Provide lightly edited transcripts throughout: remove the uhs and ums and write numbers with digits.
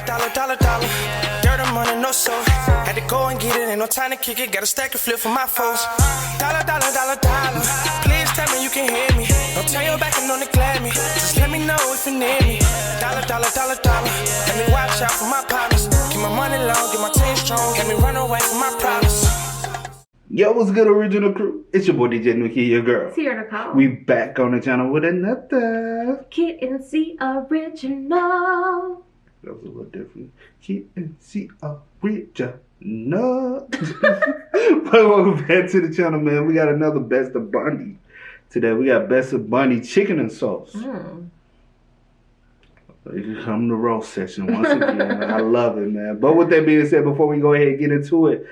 Dollar, dollar, dollar. Dirt and money, no soul. Had to go and get it, ain't no time to kick it. Got a stack and flip for my foes. Dollar, dollar, dollar, dollar. Please tell me you can hear me. Don't turn your back and don't neglect me. Just let me know if you need me. Dollar, dollar, dollar, dollar. Let me watch out for my partners. Keep my money long, get my team strong. Let me run away from my problems. Yo, what's good, original crew? It's your boy DJ Nuki, your girl. Sierra Nicole. We back on the channel with another Kid and C original. That was a little different. Kid and C original. Welcome back to the channel, man. We got another Best of Bundy. Today we got Best of Bundy chicken and sauce. You come to roast session once again. I love it, man. But with that being said, before we go ahead and get into it,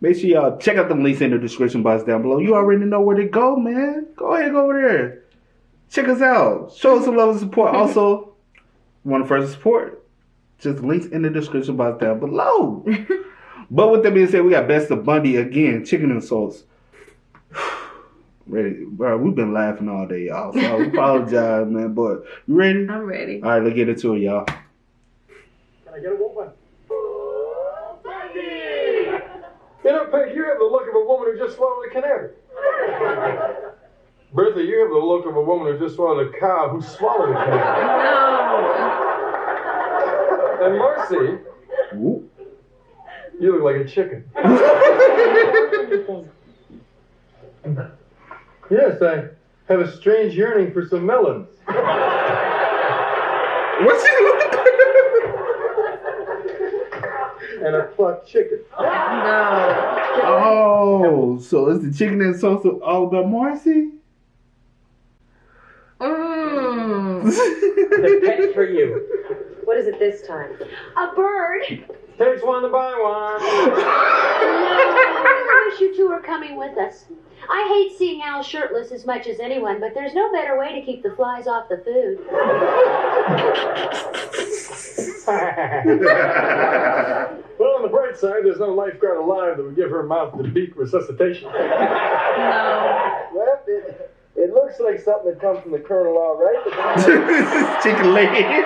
make sure y'all check out them links in the description box down below. You already know where to go, man. Go ahead, go over there. Check us out. Show us some love and support. Also, want to further support? Just links in the description box down below. But with that being said, we got Best of Bundy again, chicken and sauce. Ready, bro? We've been laughing all day, y'all. So I apologize, man. But you ready? I'm ready. All right, let's get into it, y'all. Can I get a woman? You know, Peg, you have the look of a woman who just swallowed a canary. Bertha, you have the look of a woman who just swallowed a cow who swallowed a canary. No. And Marcy, Ooh. you look like a chicken. Yes, I have a strange yearning for some melons. What's it? And a plucked chicken. No. Oh, so it's the chicken and sauce all about Marcy? The pet for you. What is it this time? A bird? Takes one to buy one. I wish you two were coming with us. I hate seeing Al shirtless as much as anyone, but there's no better way to keep the flies off the food. Well, on the bright side, there's no lifeguard alive that would give her mouth-to-beak resuscitation. No. Well, it looks like something that comes from the Colonel, all right. Chicken leg.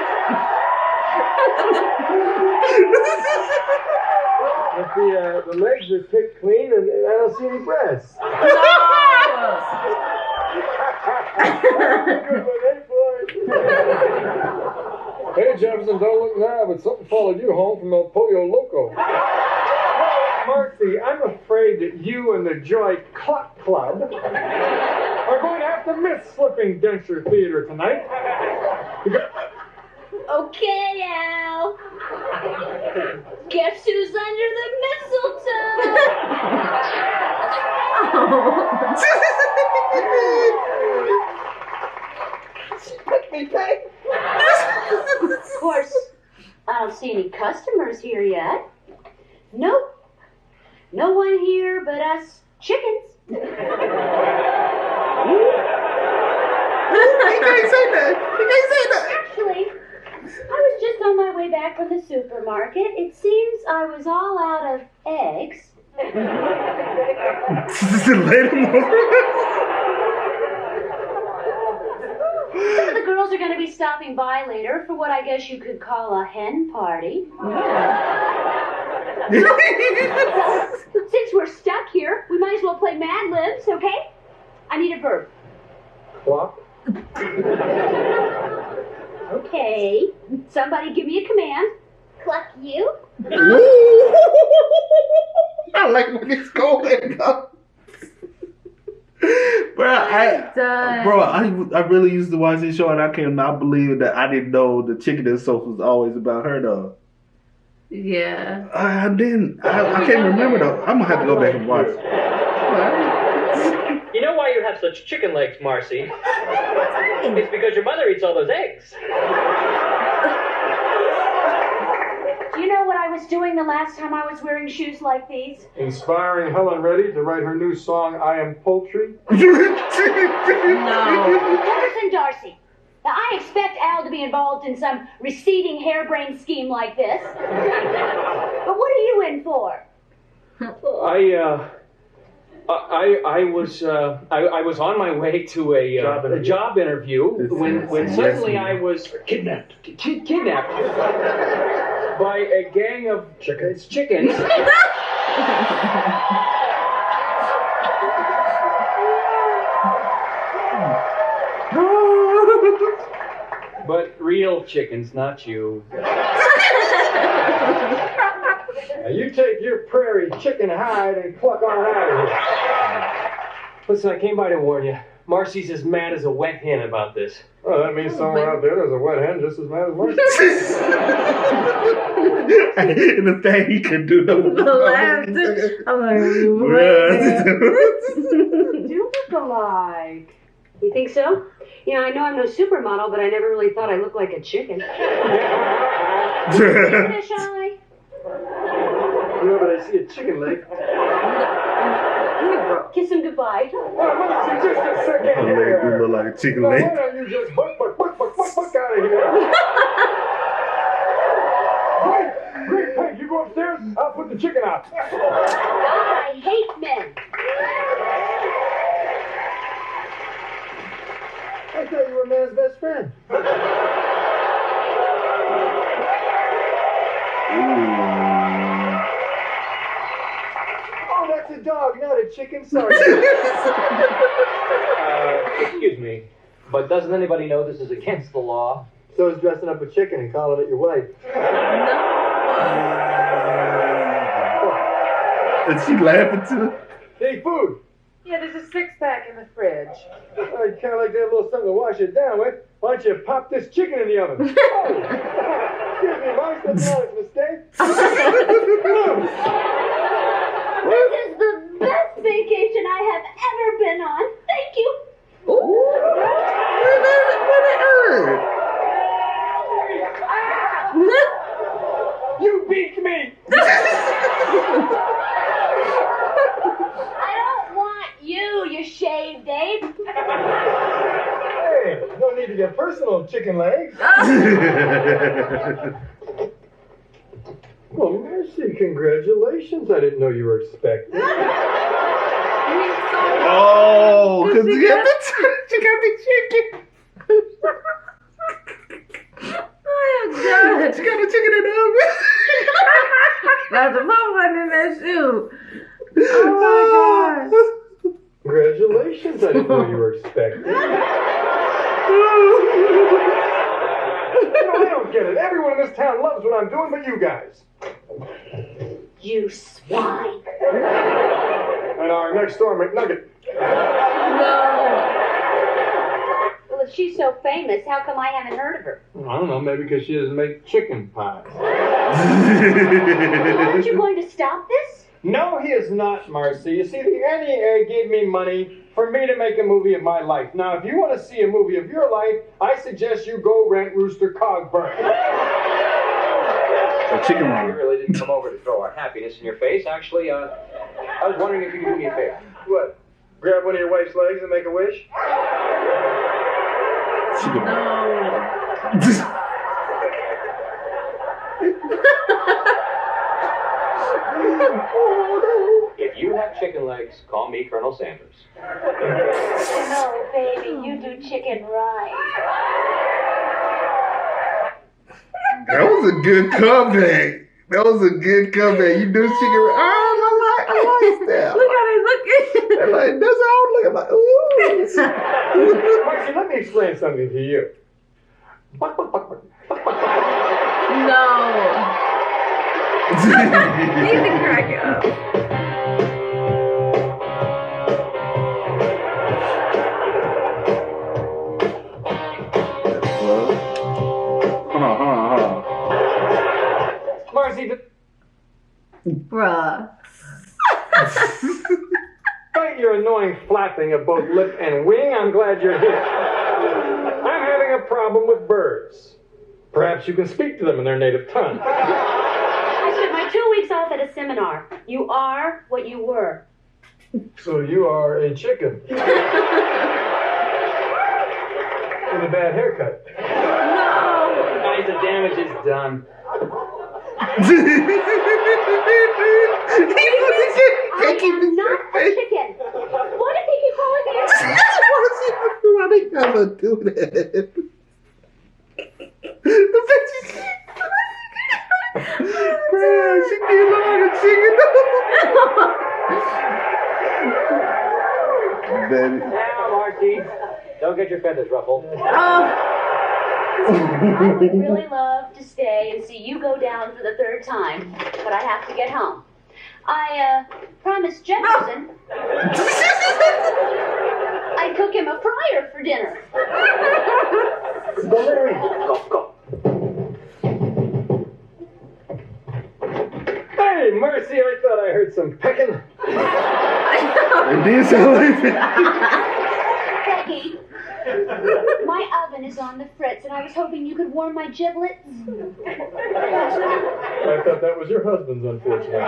If the legs are picked clean, and I don't see any breasts. Hey, Jefferson, don't look now, but something followed you home from El Pollo Loco. Marcy, I'm afraid that you and the Joy Cluck Club are going to have to miss Slipping Denture Theater tonight. Okay, Al. Guess who's under the mistletoe? Of course, I don't see any customers here yet. Nope. No one here but us chickens. You can't say that. You can't say that. Actually, I was just on my way back from the supermarket. It seems I was all out of eggs. Some of the girls are going to be stopping by later for what I guess you could call a hen party. Since we're stuck here, we might as well play Mad Libs, okay? I need a verb. Clock? Okay. Somebody give me a command. Cluck you. I like when it's going up. I really used to watch this show, and I cannot believe that I didn't know the chicken and sauce was always about her, though. Yeah. I didn't. I can't remember, though. I'm going to have to go back and watch. You know why you have such chicken legs, Marcy? It's because your mother eats all those eggs. Do you know what I was doing the last time I was wearing shoes like these? Inspiring Helen Reddy to write her new song, I Am Poultry. No. Jefferson Darcy. Now, I expect Al to be involved in some receding harebrained scheme like this. But what are you in for? I was on my way to a job interview when suddenly I was kidnapped. by a gang of chickens. But real chickens, not you. Now you take your prairie chicken hide and cluck on out of here. Listen, I came by to warn you. Marcy's as mad as a wet hen about this. Well, that means someone out there's a wet hen just as mad as Marcy. And the thing he could do. I'm like, Do look alike. You think so? You know, I know I'm no supermodel, but I never really thought I looked like a chicken. Finish eye. No, but I see a chicken leg. Kiss him goodbye. Oh, Marcy, just a second You here. look like a chicken Now, leg. why don't you just buck out of here? Great, Peg, you go upstairs, I'll put the chicken out. God, I hate men. I thought you were a man's best friend. Oh, that's a dog, not a chicken. Sorry. Excuse me, but doesn't anybody know this is against the law? So is dressing up a chicken and calling it your wife. And she laughing too. Hey, food. Yeah, there's a 6-pack in the fridge. I'd kind of like to have a little something to wash it down with. Why don't you pop this chicken in the oven? Oh, excuse me, Mom, that's not a mistake. This is the best vacation I have ever been on. Thank you. You beat me. I don't want you shaved ape. Hey, no need to get personal, chicken legs. Well, Mercy, congratulations. I didn't know you were expecting. Oh, because she got the chicken. She got the chicken in the oven. That's a one in that shoe. Oh my Congratulations. I didn't know you were expecting. I don't get it. Everyone in this town loves what I'm doing but you guys. You swine. And our next door McNugget. Well, if she's so famous, how come I haven't heard of her? I don't know, maybe because she doesn't make chicken pies. Aren't you going to stop this? No, he is not, Marcy. You see, the NEA gave me money for me to make a movie of my life. Now, if you want to see a movie of your life, I suggest you go rent Rooster Cogburn. A chicken I wing. really didn't come over to throw our happiness in your face. Actually, I was wondering if you could do me a favor. What? Grab one of your wife's legs and make a wish? Chicken wing. If you have chicken legs, call me Colonel Sanders. No, baby, you do chicken right. That was a good comeback. You do chicken. Oh, I like that. Look how they looking. They're like, that's all I'm looking like. Ooh. Marcy, let me explain something to you. No. Need to crack it up. Hold on. Marcy, Bruh. despite your annoying flapping of both lip and wing, I'm glad you're here. I'm having a problem with birds. Perhaps you can speak to them in their native tongue. I spent my 2 weeks off at a seminar. You are what you were. So you are a chicken. With a bad haircut. Guys, the damage is done. I am not a chicken. What did he keep calling me? Why they gotta do that? The bitch is She did look like a chicken. Baby. Now, Marcy, don't get your feathers ruffled. Oh. I would really love to stay and see you go down for the third time, but I have to get home. I promised Jefferson I'd cook him a fryer for dinner. Go. Hey, Marcy, I thought I heard some pecking. It did sound like that. Becky, my oven is on the fritz, and I was hoping you could warm my giblets. I thought that was your husband's, unfortunately.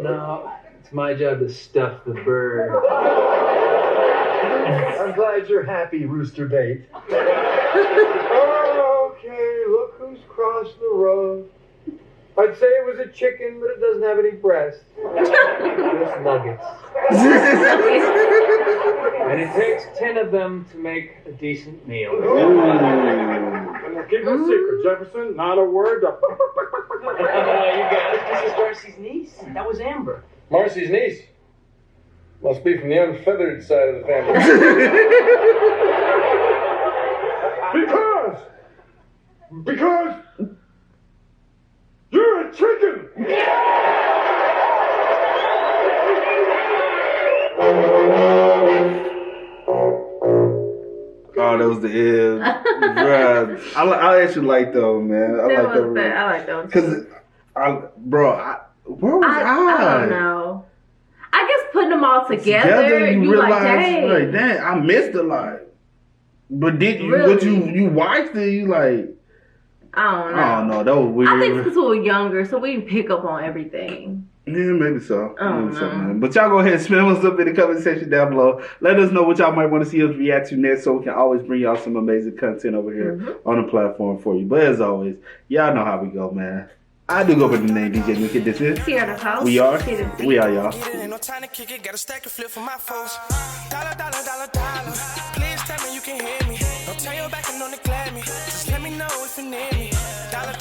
No, it's my job to stuff the bird. I'm glad you're happy, Rooster Bait. Okay, look who's crossed the road. I'd say it was a chicken, but it doesn't have any breast. Just nuggets. And it takes 10 of them to make a decent meal. Keep it a secret, Jefferson. Not a word. You got it. This is Darcy's niece. That was Amber. Marcy's niece. Must be from the unfeathered side of the family. Because you're a chicken. Oh, that was the end. Bruh. I actually like though, man. I like that. I like that one. Because, where was I? I don't know. I guess putting them all together, you you realize, like, dang. like, damn, I missed a lot. But did you? Really? But you watched it? You like? I don't know. I don't know. That was weird. I think because we were younger, so we didn't pick up on everything. Yeah, maybe so. I don't Maybe so, know. man. But y'all go ahead and spam us up in the comment section down below. Let us know what y'all might want to see us react to next, so we can always bring y'all some amazing content over here on the platform for you. But as always, y'all know how we go, man. I do go by the name DJ Luke. This is Sierra House. We Are Y'all. Get it, ain't no time to kick it. Got a stack of flip for my folks. Dollar. Please tell me you can hear me. Don't turn your back and don't neglect me. Just let me know if you need me. Dollar.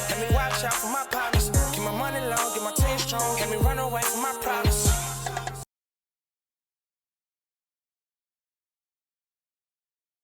Let me watch out for my partners. Keep my money low, get my team strong. Let me run away from my problems.